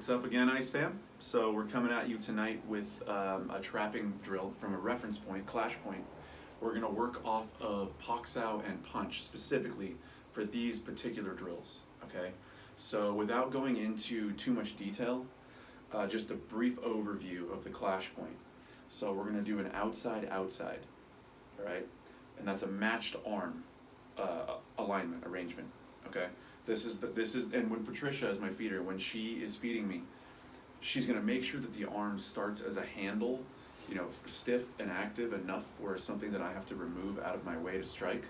What's up again, Ice Fam? So we're coming at you tonight with a trapping drill from a reference point, clash point. We're gonna work off of Pak Sao and Punch specifically for these particular drills, okay? So without going into too much detail, just a brief overview of the clash point. So we're gonna do an outside-outside, all right? And that's a matched arm alignment, arrangement, okay? This is, and when Patricia is my feeder, when she is feeding me, she's gonna make sure that the arm starts as a handle, you know, stiff and active enough where it's something that I have to remove out of my way to strike.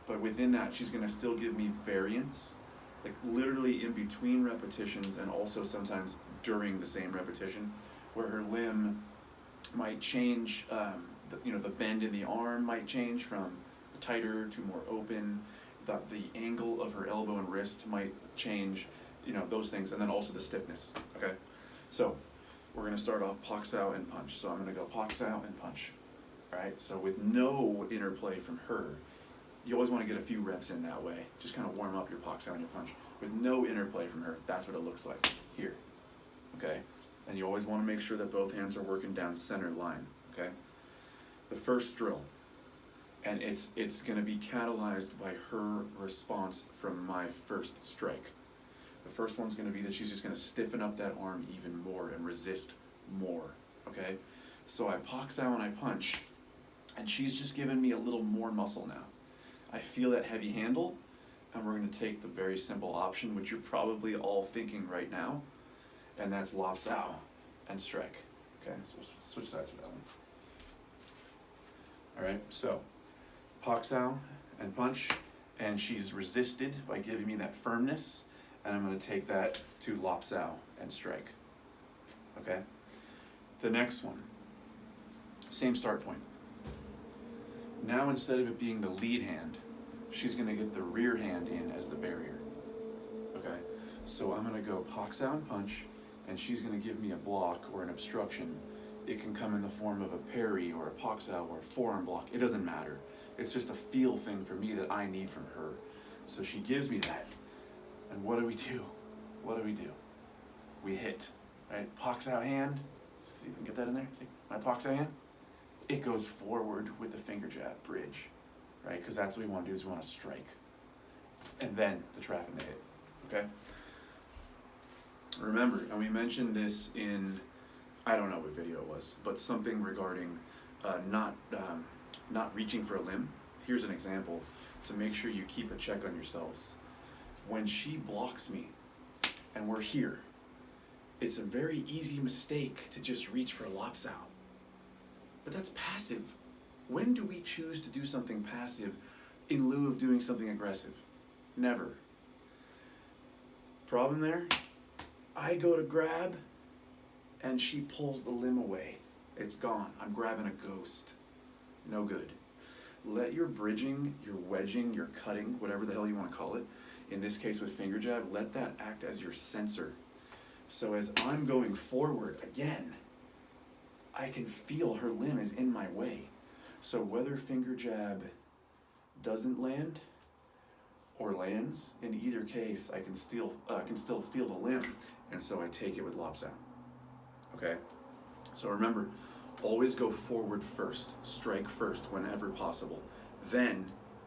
But within that, she's gonna still give me variance, like literally in between repetitions and also sometimes during the same repetition, where her limb might change, the bend in the arm might change from tighter to more open, the angle of her elbow and wrist might change, those things, and then also the stiffness, okay? So, we're gonna start off Pak Sao and Punch. So I'm gonna go Pak Sao and Punch, all right? So with no interplay from her, you always wanna get a few reps in that way. Just kind of warm up your Pak Sao and your Punch. With no interplay from her, that's what it looks like here, okay? And you always wanna make sure that both hands are working down center line, okay? The first drill, and it's gonna be catalyzed by her response from my first strike. The first one's gonna be that she's just gonna stiffen up that arm even more and resist more, okay? So I Pak Sao and I Punch, and she's just giving me a little more muscle now. I feel that heavy handle, and we're gonna take the very simple option, which you're probably all thinking right now, and that's Lap Sao and strike. Okay, so switch sides for that one. All right, so Pak Sao and Punch, and she's resisted by giving me that firmness, and I'm gonna take that to Lap Sao and strike, okay? The next one, same start point. Now instead of it being the lead hand, she's gonna get the rear hand in as the barrier, okay? So I'm gonna go Pak Sao and Punch, and she's gonna give me a block or an obstruction. It can come in the form of a parry or a Pak Sao or a forearm block, it doesn't matter. It's just a feel thing for me that I need from her. So she gives me that, and what do we do? What do we do? We hit, right? Pak Sao hand, let's see if we can get that in there. See, my Pak Sao hand, it goes forward with the finger jab, bridge, right? Because that's what we want to do, is we want to strike. And then the trap and the hit, okay? Remember, and we mentioned this in, I don't know what video it was, but something regarding not reaching for a limb. Here's an example to make sure you keep a check on yourselves. When she blocks me and we're here, it's a very easy mistake to just reach for a Lap Sao. But that's passive. When do we choose to do something passive in lieu of doing something aggressive? Never. Problem there? I go to grab and she pulls the limb away. It's gone. I'm grabbing a ghost. No good. Let your bridging, your wedging, your cutting, whatever the hell you want to call it, in this case with finger jab, let that act as your sensor. So as I'm going forward again, I can feel her limb is in my way. So whether finger jab doesn't land or lands, in either case, I can still feel the limb, and so I take it with Lap Sao. Okay? So remember, always go forward first, strike first whenever possible. Then,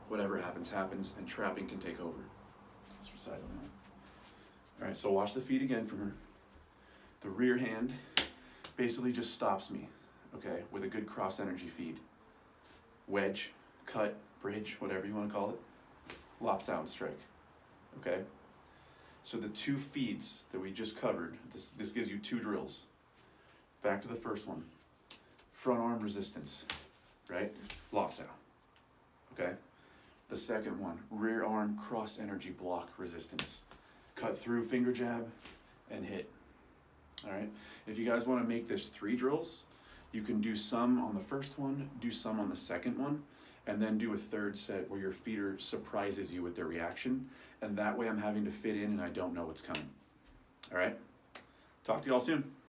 whatever happens, happens, and trapping can take over. Let's recite on that. All right, so watch the feet again from her. The rear hand basically just stops me, okay, with a good cross energy feed. Wedge, cut, bridge, whatever you want to call it. Lap Sao and strike, okay? So the two feeds that we just covered, this gives you two drills. Back to the first one. Front arm resistance, right? Lap Sao, okay? The second one, rear arm cross energy block resistance. Cut through finger jab and hit, all right? If you guys wanna make this 3 drills, you can do some on the first one, do some on the second one, and then do a third set where your feeder surprises you with their reaction, and that way I'm having to fit in and I don't know what's coming, all right? Talk to y'all soon.